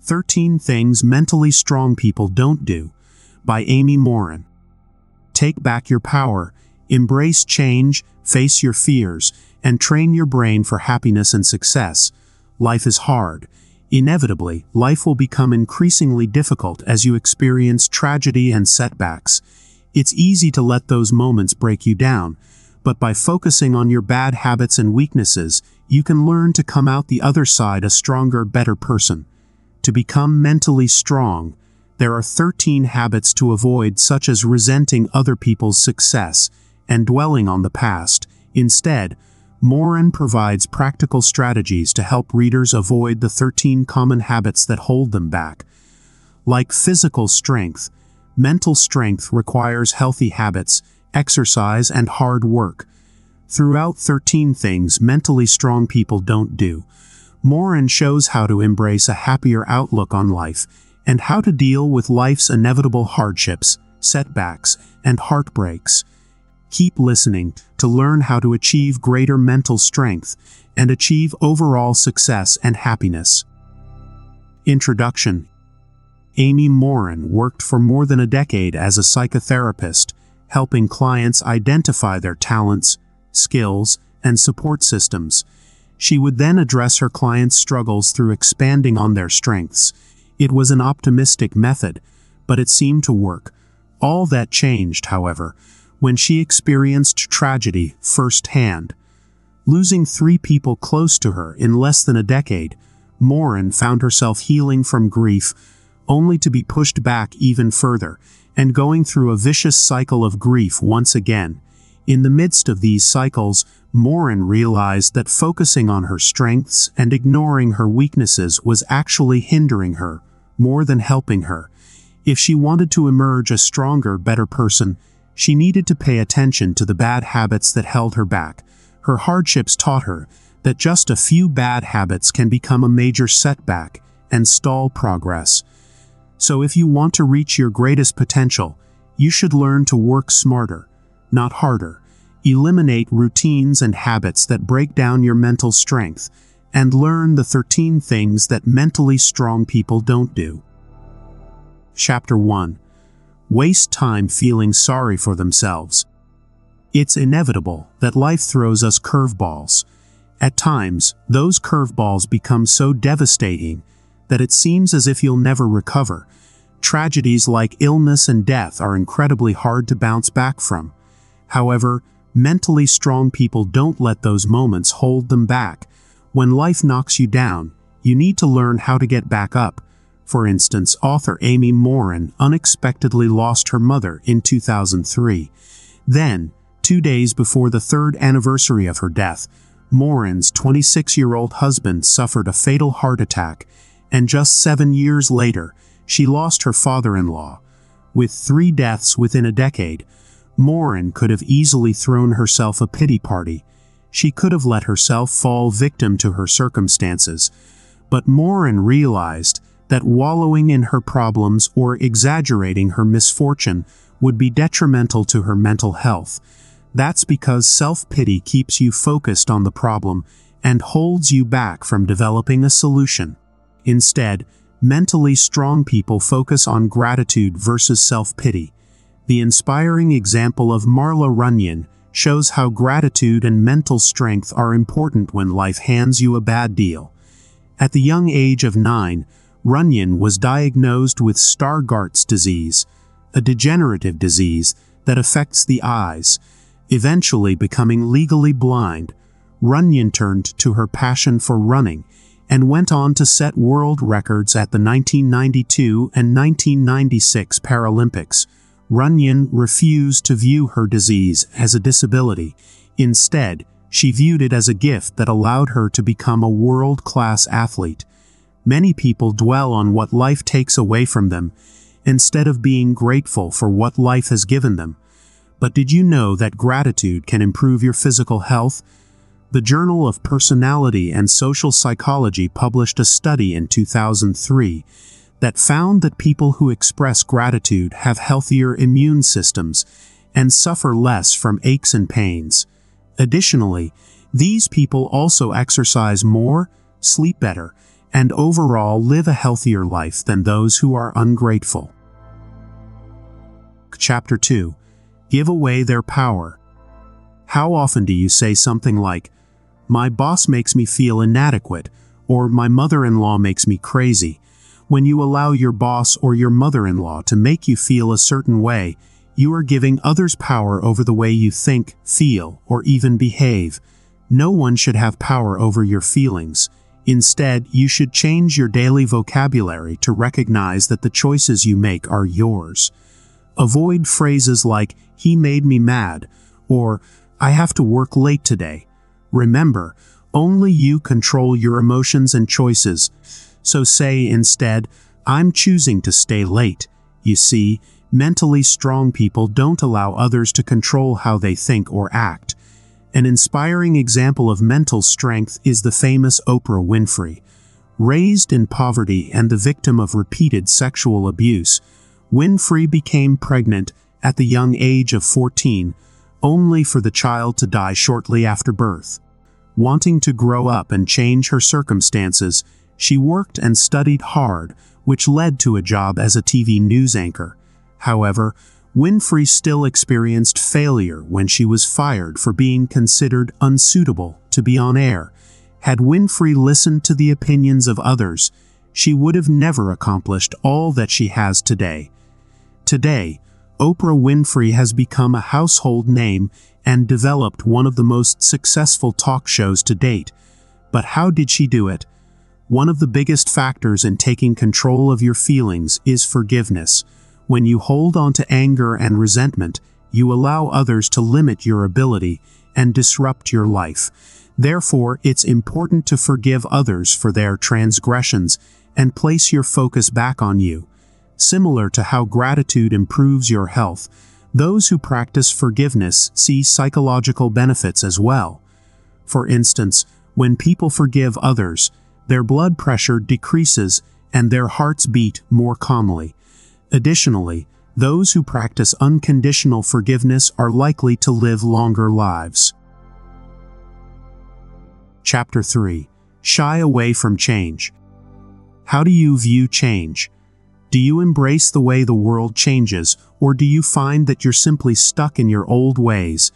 13 Things Mentally Strong People Don't Do, by Morin. Take back your power, embrace change, face your fears, and train your brain for happiness and success. Life is hard. Inevitably, life will become increasingly difficult as you experience tragedy and setbacks. It's easy to let those moments break you down, but by focusing on your bad habits and weaknesses, you can learn to come out the other side a stronger, better person. To become mentally strong, there are 13 habits to avoid, such as resenting other people's success and dwelling on the past. Instead, Morin provides practical strategies to help readers avoid the 13 common habits that hold them back. Like physical strength, mental strength requires healthy habits, exercise, and hard work. Throughout 13 Things Mentally Strong People Don't Do, Morin shows how to embrace a happier outlook on life and how to deal with life's inevitable hardships, setbacks, and heartbreaks. Keep listening to learn how to achieve greater mental strength and achieve overall success and happiness. Introduction. Morin worked for more than a decade as a psychotherapist, helping clients identify their talents, skills, and support systems. She would then address her clients' struggles through expanding on their strengths. It was an optimistic method, but it seemed to work. All that changed, however, when she experienced tragedy firsthand. Losing 3 people close to her in less than a decade, Morin found herself healing from grief, only to be pushed back even further, and going through a vicious cycle of grief once again. In the midst of these cycles, Morin realized that focusing on her strengths and ignoring her weaknesses was actually hindering her, more than helping her. If she wanted to emerge a stronger, better person, she needed to pay attention to the bad habits that held her back. Her hardships taught her that just a few bad habits can become a major setback and stall progress. So if you want to reach your greatest potential, you should learn to work smarter, not harder. Eliminate routines and habits that break down your mental strength, and learn the 13 things that mentally strong people don't do. Chapter 1. Waste time feeling sorry for themselves. It's inevitable that life throws us curveballs. At times, those curveballs become so devastating that it seems as if you'll never recover. Tragedies like illness and death are incredibly hard to bounce back from. However, mentally strong people don't let those moments hold them back. When life knocks you down, you need to learn how to get back up. For instance, author Morin unexpectedly lost her mother in 2003. Then, 2 days before the 3rd anniversary of her death, Morin's 26-year-old husband suffered a fatal heart attack, and just 7 years later, she lost her father-in-law. With 3 deaths within a decade, Morin could have easily thrown herself a pity party. She could have let herself fall victim to her circumstances. But Morin realized that wallowing in her problems or exaggerating her misfortune would be detrimental to her mental health. That's because self-pity keeps you focused on the problem and holds you back from developing a solution. Instead, mentally strong people focus on gratitude versus self-pity. The inspiring example of Marla Runyon shows how gratitude and mental strength are important when life hands you a bad deal. At the young age of 9, Runyon was diagnosed with Stargardt's disease, a degenerative disease that affects the eyes. Eventually becoming legally blind, Runyon turned to her passion for running and went on to set world records at the 1992 and 1996 Paralympics. Runyon refused to view her disease as a disability. Instead, she viewed it as a gift that allowed her to become a world-class athlete. Many people dwell on what life takes away from them, instead of being grateful for what life has given them. But did you know that gratitude can improve your physical health? The Journal of Personality and Social Psychology published a study in 2003 that found that people who express gratitude have healthier immune systems and suffer less from aches and pains. Additionally, these people also exercise more, sleep better, and overall live a healthier life than those who are ungrateful. Chapter 2. Give away their power. How often do you say something like, "My boss makes me feel inadequate," or "My mother-in-law makes me crazy"? When you allow your boss or your mother-in-law to make you feel a certain way, you are giving others power over the way you think, feel, or even behave. No one should have power over your feelings. Instead, you should change your daily vocabulary to recognize that the choices you make are yours. Avoid phrases like, "He made me mad," or "I have to work late today." Remember, only you control your emotions and choices. So say instead, "I'm choosing to stay late." You see, mentally strong people don't allow others to control how they think or act. An inspiring example of mental strength is the famous Oprah Winfrey. Raised in poverty and the victim of repeated sexual abuse, Winfrey became pregnant at the young age of 14, only for the child to die shortly after birth. Wanting to grow up and change her circumstances, she worked and studied hard, which led to a job as a TV news anchor. However, Winfrey still experienced failure when she was fired for being considered unsuitable to be on air. Had Winfrey listened to the opinions of others, she would have never accomplished all that she has today. Today, Oprah Winfrey has become a household name and developed one of the most successful talk shows to date. But how did she do it? One of the biggest factors in taking control of your feelings is forgiveness. When you hold on to anger and resentment, you allow others to limit your ability and disrupt your life. Therefore, it's important to forgive others for their transgressions and place your focus back on you. Similar to how gratitude improves your health, those who practice forgiveness see psychological benefits as well. For instance, when people forgive others, their blood pressure decreases and their hearts beat more calmly. Additionally, those who practice unconditional forgiveness are likely to live longer lives. Chapter 3. Shy away from change. How do you view change? Do you embrace the way the world changes, or do you find that you're simply stuck in your old ways?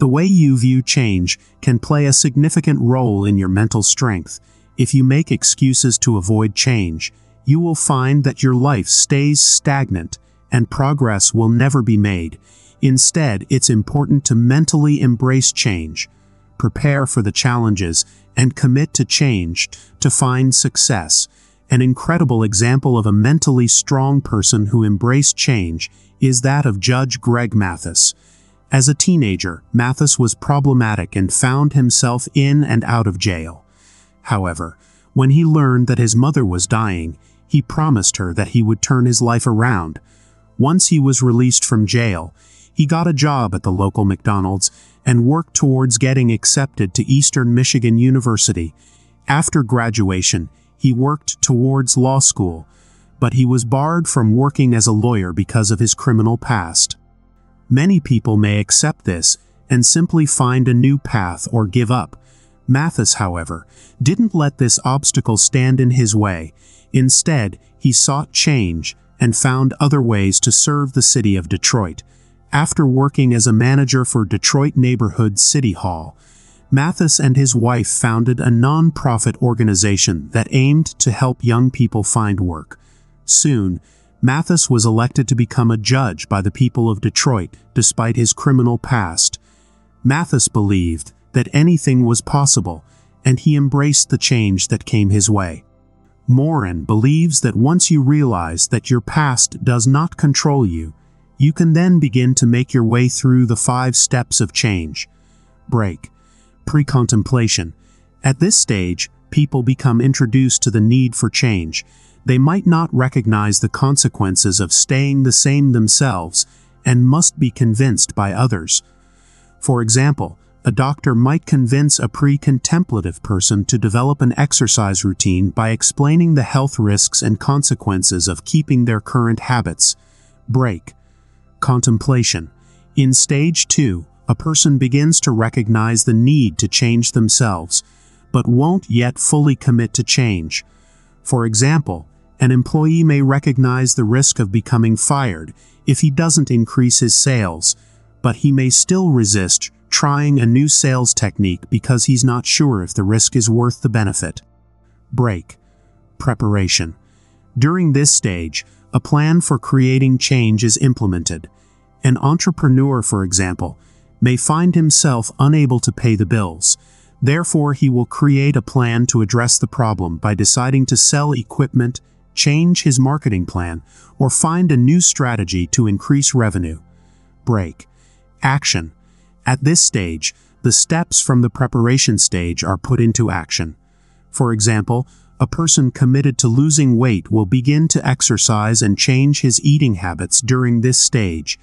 The way you view change can play a significant role in your mental strength. If you make excuses to avoid change, you will find that your life stays stagnant and progress will never be made. Instead, it's important to mentally embrace change, prepare for the challenges, and commit to change to find success. An incredible example of a mentally strong person who embraced change is that of Judge Greg Mathis. As a teenager, Mathis was problematic and found himself in and out of jail. However, when he learned that his mother was dying, he promised her that he would turn his life around. Once he was released from jail, he got a job at the local McDonald's and worked towards getting accepted to Eastern Michigan University. After graduation, he worked towards law school, but he was barred from working as a lawyer because of his criminal past. Many people may accept this and simply find a new path or give up. Mathis, however, didn't let this obstacle stand in his way. Instead, he sought change and found other ways to serve the city of Detroit. After working as a manager for Detroit Neighborhood City Hall, Mathis and his wife founded a non-profit organization that aimed to help young people find work. Soon, Mathis was elected to become a judge by the people of Detroit despite his criminal past. Mathis believed that anything was possible, and he embraced the change that came his way. Morin believes that once you realize that your past does not control you, you can then begin to make your way through the 5 steps of change. Break. Pre-contemplation. At this stage, people become introduced to the need for change. They might not recognize the consequences of staying the same themselves and must be convinced by others. For example, a doctor might convince a pre-contemplative person to develop an exercise routine by explaining the health risks and consequences of keeping their current habits. Break. Contemplation. In stage 2, a person begins to recognize the need to change themselves, but won't yet fully commit to change. For example, an employee may recognize the risk of becoming fired if he doesn't increase his sales, but he may still resist trying a new sales technique because he's not sure if the risk is worth the benefit. Break. Preparation. During this stage, a plan for creating change is implemented. An entrepreneur, for example, may find himself unable to pay the bills. Therefore, he will create a plan to address the problem by deciding to sell equipment, change his marketing plan, or find a new strategy to increase revenue. Break. Action. At this stage, the steps from the preparation stage are put into action. For example, a person committed to losing weight will begin to exercise and change his eating habits during this stage.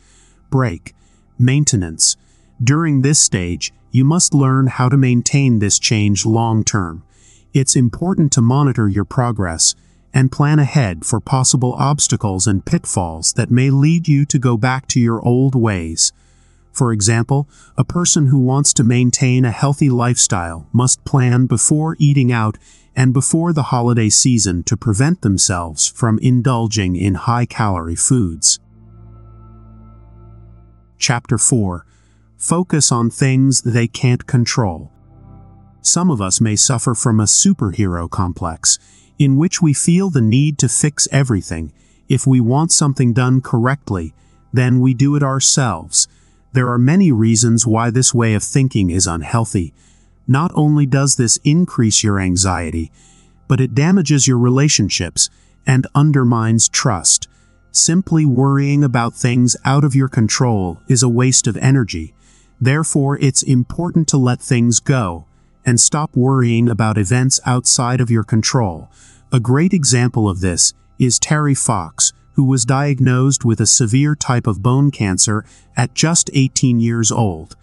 Break. Maintenance. During this stage, you must learn how to maintain this change long term. It's important to monitor your progress and plan ahead for possible obstacles and pitfalls that may lead you to go back to your old ways. For example, a person who wants to maintain a healthy lifestyle must plan before eating out and before the holiday season to prevent themselves from indulging in high-calorie foods. Chapter 4. Focus on things they can't control. Some of us may suffer from a superhero complex, in which we feel the need to fix everything. If we want something done correctly, then we do it ourselves. There are many reasons why this way of thinking is unhealthy. Not only does this increase your anxiety, but it damages your relationships and undermines trust. Simply worrying about things out of your control is a waste of energy. Therefore, it's important to let things go and stop worrying about events outside of your control. A great example of this is Terry Fox, who was diagnosed with a severe type of bone cancer at just 18 years old.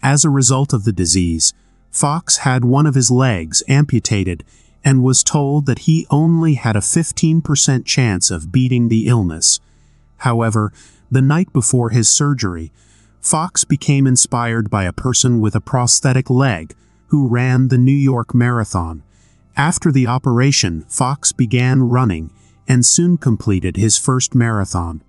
As a result of the disease, Fox had one of his legs amputated and was told that he only had a 15% chance of beating the illness. However, the night before his surgery, Fox became inspired by a person with a prosthetic leg who ran the New York Marathon. After the operation, Fox began running and soon completed his first marathon.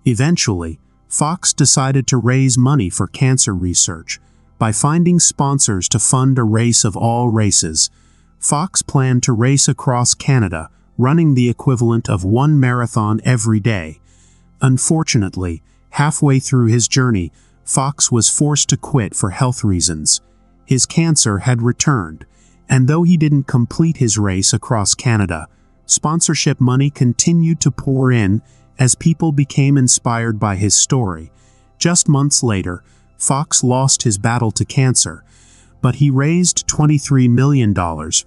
Eventually, Fox decided to raise money for cancer research by finding sponsors to fund a race of all races. Fox planned to race across Canada, running the equivalent of one marathon every day. Unfortunately, halfway through his journey, Fox was forced to quit for health reasons. His cancer had returned, and though he didn't complete his race across Canada, sponsorship money continued to pour in as people became inspired by his story. Just months later, Fox lost his battle to cancer, but he raised $23 million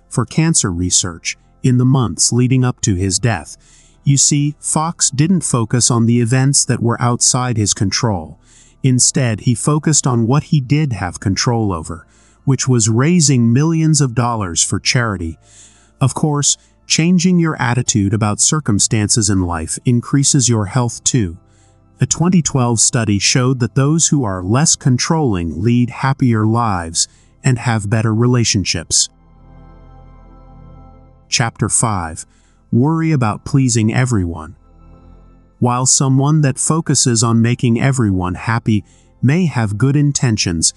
for cancer research in the months leading up to his death. You see, Fox didn't focus on the events that were outside his control. Instead, he focused on what he did have control over, which was raising millions of dollars for charity. Of course, changing your attitude about circumstances in life increases your health too. A 2012 study showed that those who are less controlling lead happier lives and have better relationships. Chapter 5. Worry about pleasing everyone. While someone that focuses on making everyone happy may have good intentions,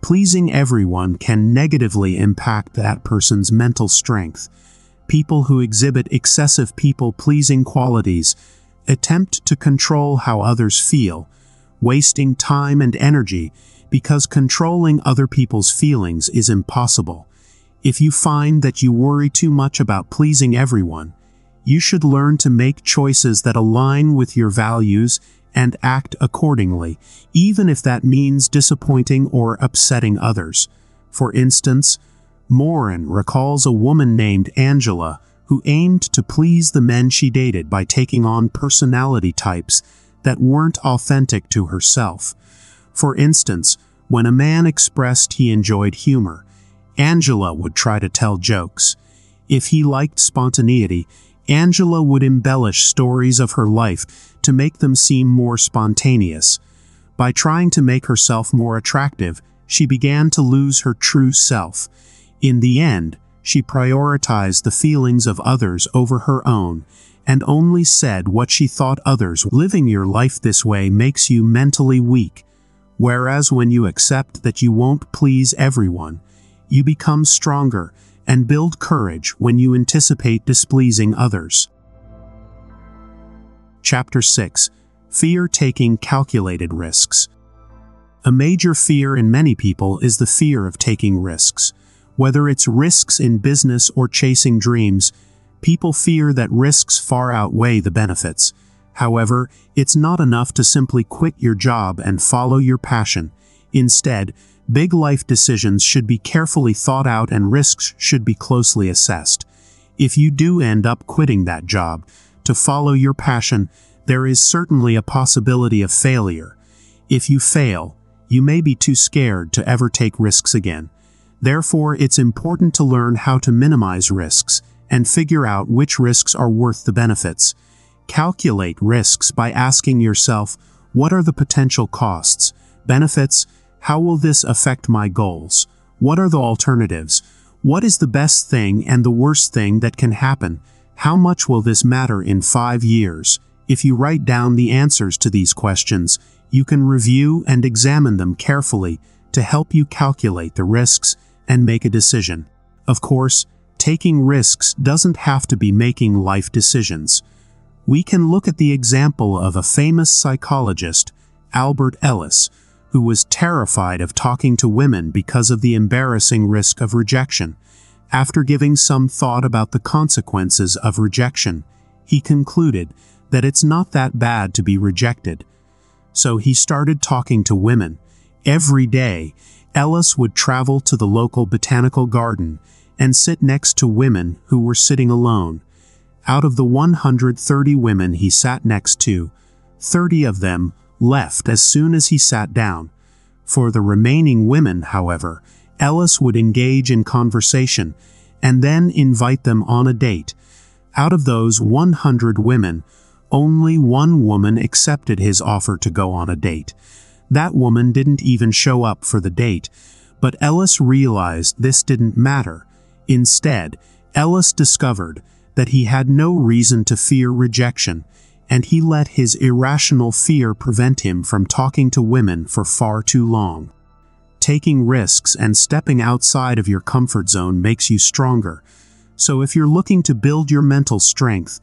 pleasing everyone can negatively impact that person's mental strength. People who exhibit excessive people-pleasing qualities attempt to control how others feel, wasting time and energy because controlling other people's feelings is impossible. If you find that you worry too much about pleasing everyone, you should learn to make choices that align with your values and act accordingly, even if that means disappointing or upsetting others. For instance, Morin recalls a woman named Angela who aimed to please the men she dated by taking on personality types that weren't authentic to herself. For instance, when a man expressed he enjoyed humor, Angela would try to tell jokes. If he liked spontaneity, Angela would embellish stories of her life to make them seem more spontaneous. By trying to make herself more attractive, she began to lose her true self. In the end, She prioritized the feelings of others over her own, and only said what she thought others. Living your life this way makes you mentally weak, whereas when you accept that you won't please everyone, you become stronger and build courage when you anticipate displeasing others. Chapter 6. Fear taking calculated risks. A major fear in many people is the fear of taking risks. Whether it's risks in business or chasing dreams, people fear that risks far outweigh the benefits. However, it's not enough to simply quit your job and follow your passion. Instead, big life decisions should be carefully thought out and risks should be closely assessed. If you do end up quitting that job to follow your passion, there is certainly a possibility of failure. If you fail, you may be too scared to ever take risks again. Therefore, it's important to learn how to minimize risks and figure out which risks are worth the benefits. Calculate risks by asking yourself, what are the potential costs, benefits? How will this affect my goals? What are the alternatives? What is the best thing and the worst thing that can happen? How much will this matter in 5 years? If you write down the answers to these questions, you can review and examine them carefully to help you calculate the risks and make a decision. Of course, taking risks doesn't have to be making life decisions. We can look at the example of a famous psychologist, Albert Ellis, who was terrified of talking to women because of the embarrassing risk of rejection. After giving some thought about the consequences of rejection, he concluded that it's not that bad to be rejected. So he started talking to women. Every day, Ellis would travel to the local botanical garden and sit next to women who were sitting alone. Out of the 130 women he sat next to, 30 of them left as soon as he sat down. For the remaining women, however, Ellis would engage in conversation and then invite them on a date. Out of those 100 women, only one woman accepted his offer to go on a date. That woman didn't even show up for the date, but Ellis realized this didn't matter. Instead, Ellis discovered that he had no reason to fear rejection, and he let his irrational fear prevent him from talking to women for far too long. Taking risks and stepping outside of your comfort zone makes you stronger. So if you're looking to build your mental strength,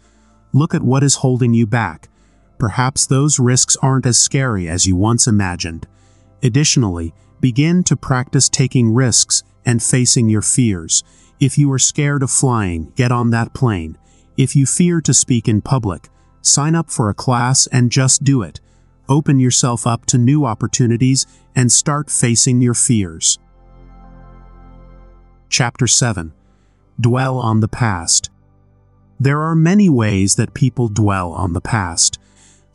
look at what is holding you back. Perhaps those risks aren't as scary as you once imagined. Additionally, begin to practice taking risks and facing your fears. If you are scared of flying, get on that plane. If you fear to speak in public, sign up for a class and just do it. Open yourself up to new opportunities and start facing your fears. Chapter 7. Dwell on the past. There are many ways that people dwell on the past.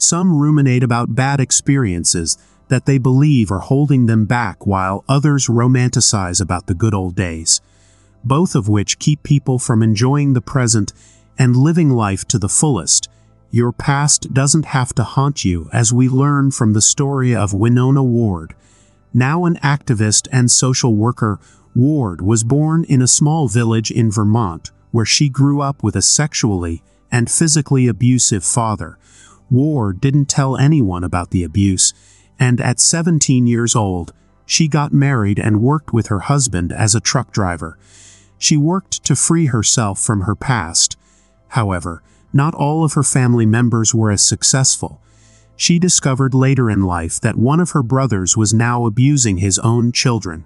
Some ruminate about bad experiences that they believe are holding them back, while others romanticize about the good old days, both of which keep people from enjoying the present and living life to the fullest. Your past doesn't have to haunt you, as we learn from the story of Winona Ward. Now an activist and social worker, Ward was born in a small village in Vermont, where she grew up with a sexually and physically abusive father. Ward didn't tell anyone about the abuse, and at 17 years old, she got married and worked with her husband as a truck driver. She worked to free herself from her past. However, not all of her family members were as successful. She discovered later in life that one of her brothers was now abusing his own children.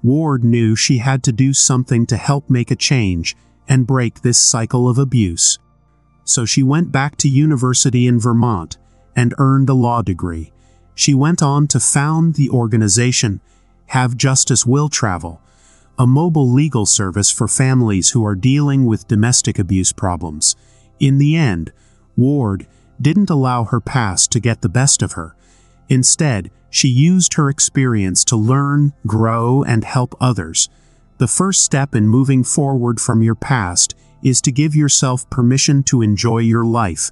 Ward knew she had to do something to help make a change and break this cycle of abuse. So she went back to university in Vermont and earned a law degree. She went on to found the organization Have Justice Will Travel, a mobile legal service for families who are dealing with domestic abuse problems. In the end, Ward didn't allow her past to get the best of her. Instead, she used her experience to learn, grow, and help others. The first step in moving forward from your past is to give yourself permission to enjoy your life.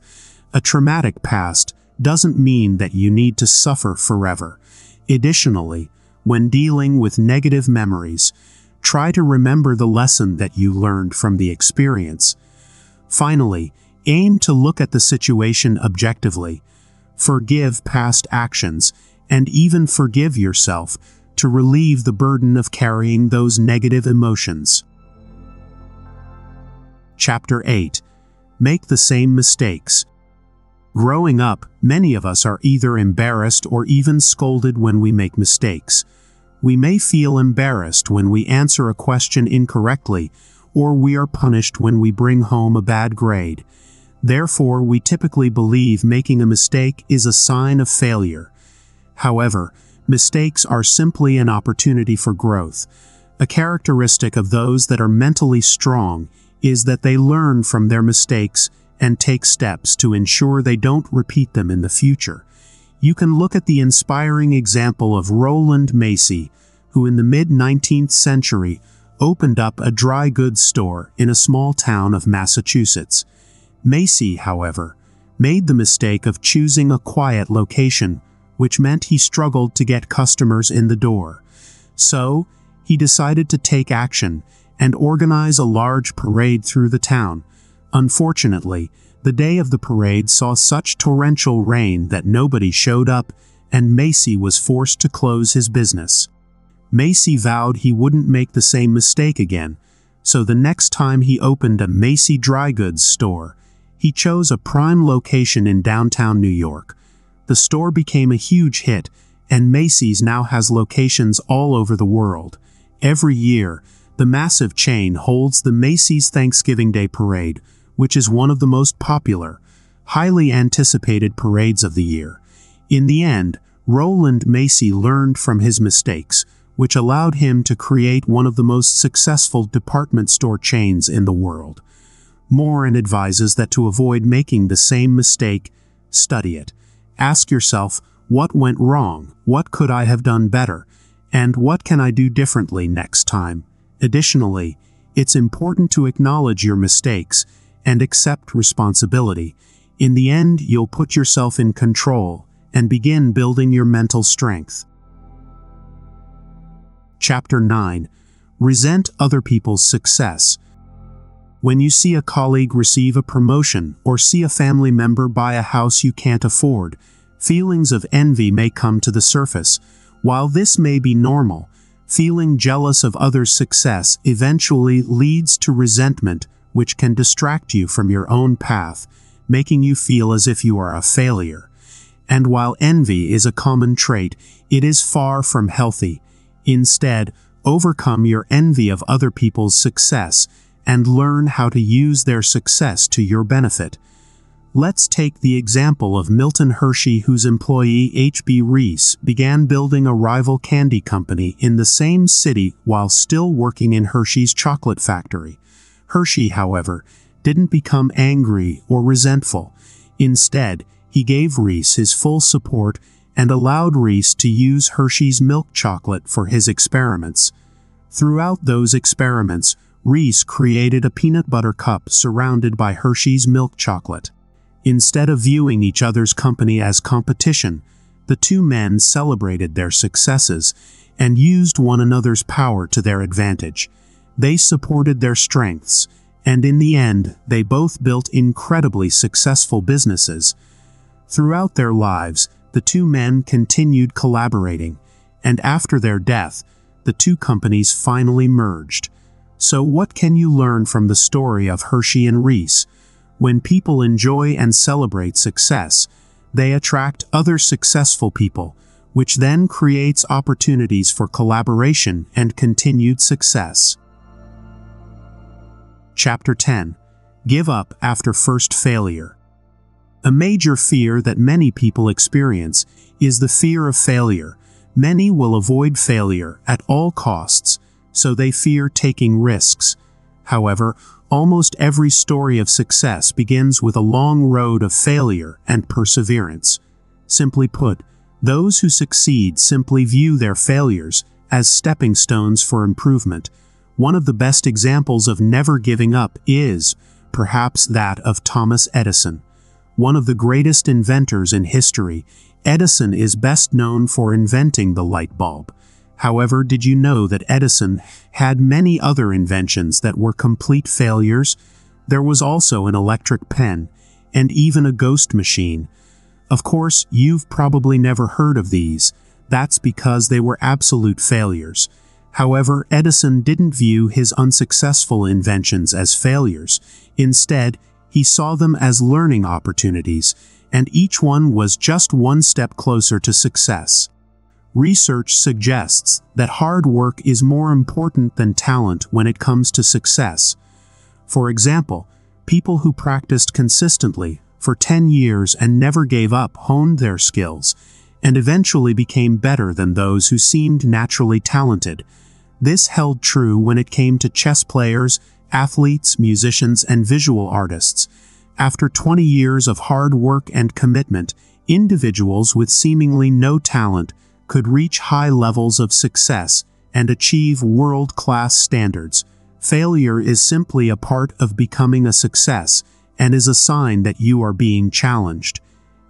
A traumatic past doesn't mean that you need to suffer forever. Additionally, when dealing with negative memories, Try to remember the lesson that you learned from the experience. Finally, aim to look at the situation objectively. Forgive past actions, and even forgive yourself to relieve the burden of carrying those negative emotions. Chapter 8. Make the same mistakes. Growing up, many of us are either embarrassed or even scolded when we make mistakes. We may feel embarrassed when we answer a question incorrectly, or we are punished when we bring home a bad grade. Therefore, we typically believe making a mistake is a sign of failure. However, mistakes are simply an opportunity for growth. A characteristic of those that are mentally strong is that they learn from their mistakes and take steps to ensure they don't repeat them in the future. You can look at the inspiring example of Roland Macy, who in the mid-19th century opened up a dry goods store in a small town of Massachusetts. Macy, however, made the mistake of choosing a quiet location, which meant he struggled to get customers in the door. So, he decided to take action and organize a large parade through the town. Unfortunately, the day of the parade saw such torrential rain that nobody showed up, and Macy was forced to close his business. Macy vowed he wouldn't make the same mistake again, so the next time he opened a Macy dry goods store, he chose a prime location in downtown New York. The store became a huge hit, and Macy's now has locations all over the world. Every year, the massive chain holds the Macy's Thanksgiving Day Parade, which is one of the most popular, highly anticipated parades of the year. In the end, Roland Macy learned from his mistakes, which allowed him to create one of the most successful department store chains in the world. Morin advises that to avoid making the same mistake, study it. Ask yourself, what went wrong? What could I have done better? And what can I do differently next time? Additionally, it's important to acknowledge your mistakes and accept responsibility. In the end, you'll put yourself in control and begin building your mental strength. Chapter 9. Resent other people's success. When you see a colleague receive a promotion or see a family member buy a house you can't afford, feelings of envy may come to the surface. While this may be normal, feeling jealous of others' success eventually leads to resentment, which can distract you from your own path, making you feel as if you are a failure. And while envy is a common trait, it is far from healthy. Instead, overcome your envy of other people's success and learn how to use their success to your benefit. Let's take the example of Milton Hershey, whose employee H.B. Reese began building a rival candy company in the same city while still working in Hershey's chocolate factory. Hershey, however, didn't become angry or resentful. Instead, he gave Reese his full support and allowed Reese to use Hershey's milk chocolate for his experiments. Throughout those experiments, Reese created a peanut butter cup surrounded by Hershey's milk chocolate. Instead of viewing each other's company as competition, the two men celebrated their successes and used one another's power to their advantage. They supported their strengths, and in the end, they both built incredibly successful businesses. Throughout their lives, the two men continued collaborating, and after their death, the two companies finally merged. So what can you learn from the story of Hershey and Reese? When people enjoy and celebrate success, they attract other successful people, which then creates opportunities for collaboration and continued success. Chapter 10. Give up after first failure. A major fear that many people experience is the fear of failure. Many will avoid failure at all costs, so they fear taking risks. However, almost every story of success begins with a long road of failure and perseverance. Simply put, those who succeed simply view their failures as stepping stones for improvement. One of the best examples of never giving up is, perhaps, that of Thomas Edison. One of the greatest inventors in history, Edison is best known for inventing the light bulb. However, did you know that Edison had many other inventions that were complete failures? There was also an electric pen, and even a ghost machine. Of course, you've probably never heard of these. That's because they were absolute failures. However, Edison didn't view his unsuccessful inventions as failures. Instead, he saw them as learning opportunities, and each one was just one step closer to success. Research suggests that hard work is more important than talent when it comes to success. For example, people who practiced consistently for 10 years and never gave up honed their skills, and eventually became better than those who seemed naturally talented. This held true when it came to chess players, athletes, musicians, and visual artists. After 20 years of hard work and commitment, individuals with seemingly no talent could reach high levels of success and achieve world-class standards. Failure is simply a part of becoming a success and is a sign that you are being challenged.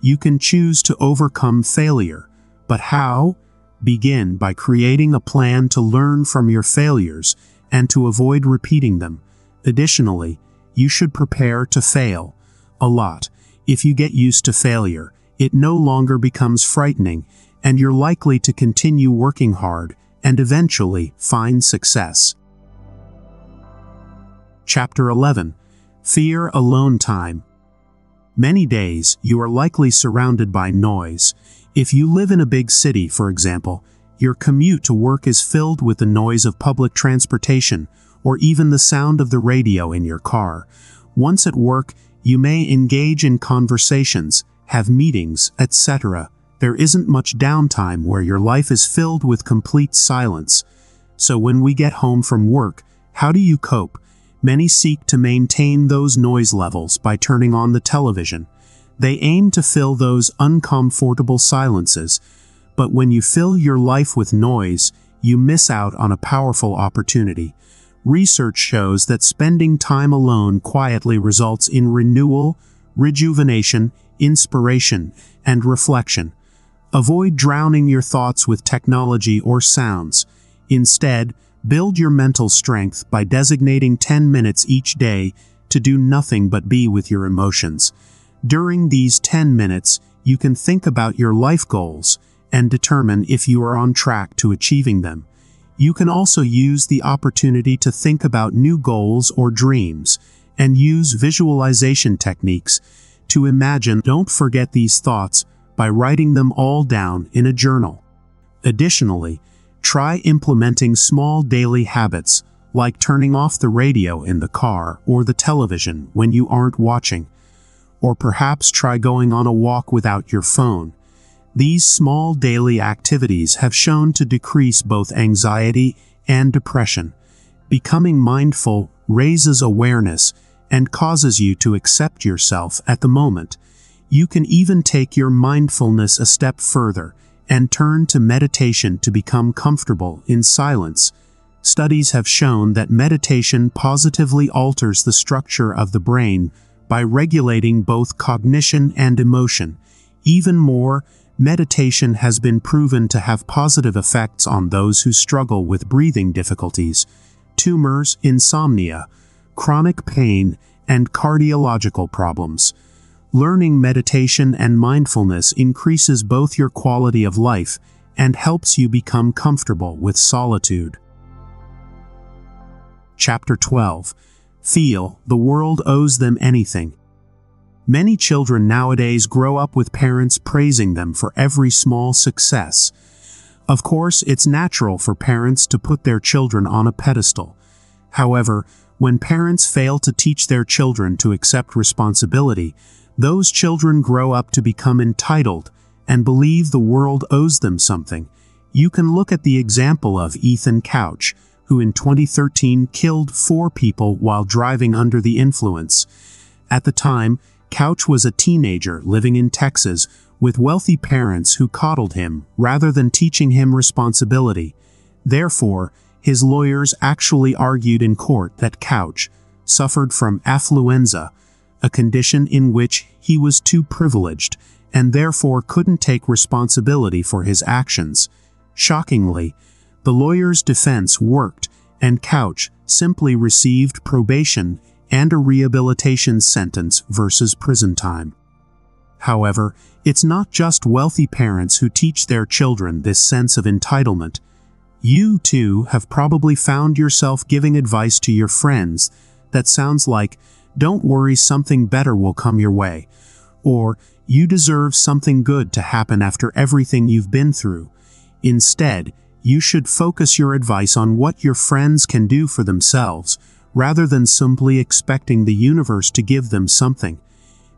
You can choose to overcome failure, but how? Begin by creating a plan to learn from your failures and to avoid repeating them. Additionally, you should prepare to fail a lot. If you get used to failure, it no longer becomes frightening, and you're likely to continue working hard and eventually find success. Chapter 11. Fear Alone Time. Many days, you are likely surrounded by noise. If you live in a big city, for example, your commute to work is filled with the noise of public transportation or even the sound of the radio in your car. Once at work, you may engage in conversations, have meetings, etc. There isn't much downtime where your life is filled with complete silence. So when we get home from work, how do you cope? Many seek to maintain those noise levels by turning on the television. They aim to fill those uncomfortable silences. But when you fill your life with noise, you miss out on a powerful opportunity. Research shows that spending time alone quietly results in renewal, rejuvenation, inspiration, and reflection. Avoid drowning your thoughts with technology or sounds. Instead, build your mental strength by designating 10 minutes each day to do nothing but be with your emotions. During these 10 minutes, you can think about your life goals and determine if you are on track to achieving them. You can also use the opportunity to think about new goals or dreams and use visualization techniques to imagine. Don't forget these thoughts by writing them all down in a journal. Additionally, try implementing small daily habits like turning off the radio in the car or the television when you aren't watching. Or perhaps try going on a walk without your phone. These small daily activities have shown to decrease both anxiety and depression. Becoming mindful raises awareness and causes you to accept yourself at the moment. You can even take your mindfulness a step further and turn to meditation to become comfortable in silence. Studies have shown that meditation positively alters the structure of the brain by regulating both cognition and emotion. Even more, meditation has been proven to have positive effects on those who struggle with breathing difficulties, tumors, insomnia, chronic pain, and cardiological problems. Learning meditation and mindfulness increases both your quality of life and helps you become comfortable with solitude. Chapter 12. Feel the world owes them anything. Many children nowadays grow up with parents praising them for every small success. Of course, it's natural for parents to put their children on a pedestal. However, when parents fail to teach their children to accept responsibility, those children grow up to become entitled and believe the world owes them something. You can look at the example of Ethan Couch, who in 2013 killed 4 people while driving under the influence. At the time, Couch was a teenager living in Texas with wealthy parents who coddled him rather than teaching him responsibility. Therefore, his lawyers actually argued in court that Couch suffered from affluenza, a condition in which he was too privileged and therefore couldn't take responsibility for his actions. Shockingly, The lawyer's defense worked, and Couch simply received probation and a rehabilitation sentence versus prison time. However, it's not just wealthy parents who teach their children this sense of entitlement. You, too, have probably found yourself giving advice to your friends that sounds like, "Don't worry, something better will come your way," or "You deserve something good to happen after everything you've been through." Instead, you should focus your advice on what your friends can do for themselves, rather than simply expecting the universe to give them something.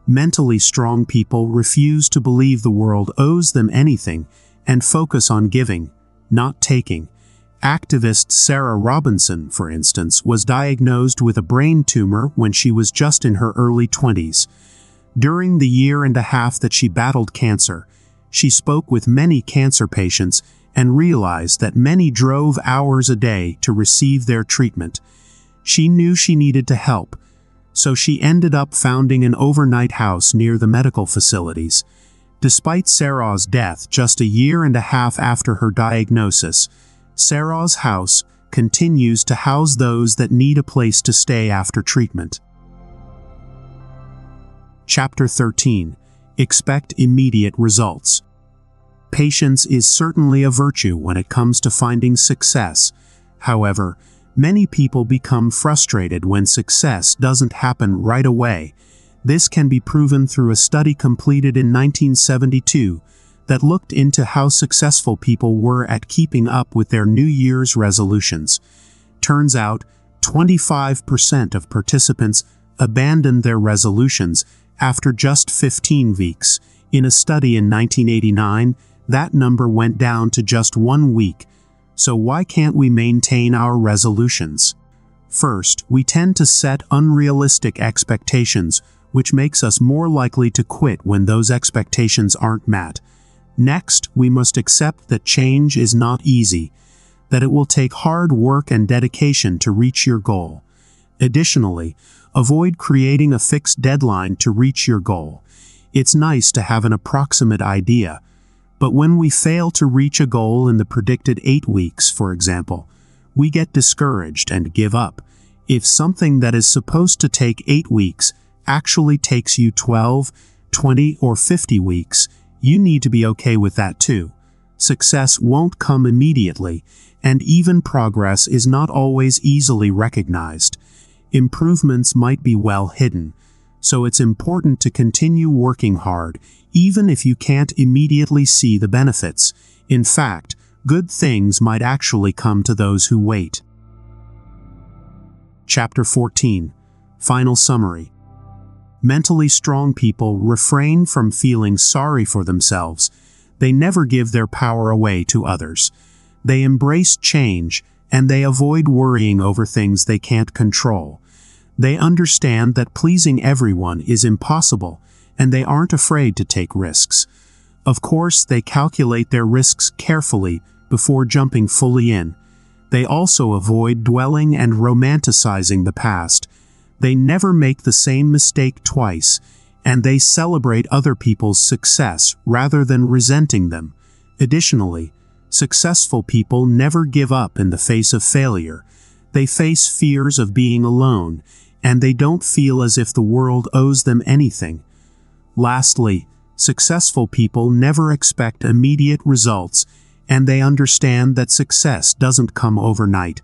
Mentally strong people refuse to believe the world owes them anything and focus on giving, not taking. Activist Sarah Robinson, for instance, was diagnosed with a brain tumor when she was just in her early 20s. During the year and a half that she battled cancer, she spoke with many cancer patients and realized that many drove hours a day to receive their treatment. She knew she needed to help, so she ended up founding an overnight house near the medical facilities. Despite Sarah's death just a year and a half after her diagnosis, Sarah's house continues to house those that need a place to stay after treatment. Chapter 13. Expect immediate results. Patience is certainly a virtue when it comes to finding success. However, many people become frustrated when success doesn't happen right away. This can be proven through a study completed in 1972 that looked into how successful people were at keeping up with their New Year's resolutions. Turns out, 25% of participants abandoned their resolutions after just 15 weeks. In a study in 1989, that number went down to just 1 week. So why can't we maintain our resolutions? First, we tend to set unrealistic expectations, which makes us more likely to quit when those expectations aren't met. Next, we must accept that change is not easy, that it will take hard work and dedication to reach your goal. Additionally, avoid creating a fixed deadline to reach your goal. It's nice to have an approximate idea, but when we fail to reach a goal in the predicted 8 weeks, for example, we get discouraged and give up. If something that is supposed to take 8 weeks actually takes you 12, 20, or 50 weeks, you need to be okay with that too. Success won't come immediately, and even progress is not always easily recognized. Improvements might be well hidden, so it's important to continue working hard, even if you can't immediately see the benefits. In fact, good things might actually come to those who wait. Chapter 14. Final summary. Mentally strong people refrain from feeling sorry for themselves. They never give their power away to others. They embrace change, and they avoid worrying over things they can't control. They understand that pleasing everyone is impossible, and they aren't afraid to take risks. Of course, they calculate their risks carefully before jumping fully in. They also avoid dwelling and romanticizing the past. They never make the same mistake twice, and they celebrate other people's success rather than resenting them. Additionally, successful people never give up in the face of failure. They face fears of being alone, and they don't feel as if the world owes them anything. Lastly, successful people never expect immediate results, and they understand that success doesn't come overnight.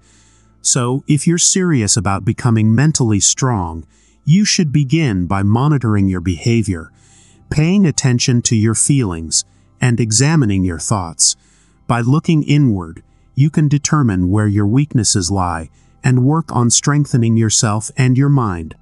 So, if you're serious about becoming mentally strong, you should begin by monitoring your behavior, paying attention to your feelings, and examining your thoughts. By looking inward, you can determine where your weaknesses lie and work on strengthening yourself and your mind.